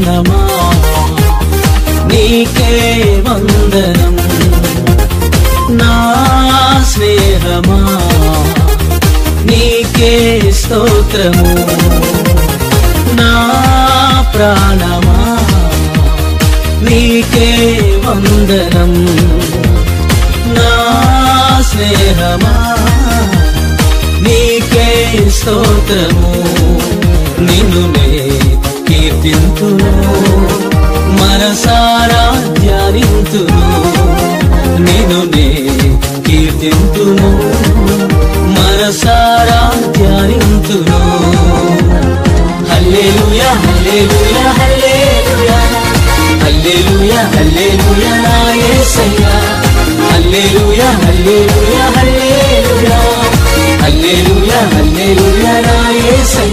ప్రాణమా నీకే వందనం, నా స్నేహమా నీకే స్తోత్రము, నా ప్రాణమా నీకే వందనం, నా స్నేహమా నీకే స్తోత్రము. నిన్ను నే కీర్తింతును, మనసారా ధ్యానింతును, నిన్ను నే కీర్తింతును, మనసారా ధ్యానింతును. హల్లెలూయా హల్లెలూయా హల్లెలూయా హల్లెలూయా హల్లెలూయా నా యేసయ్యా, హల్లెలూయా హల్లెలూయా హల్లెలూయా హల్లెలూయా హల్లెలూయా నా యేసయ్యా.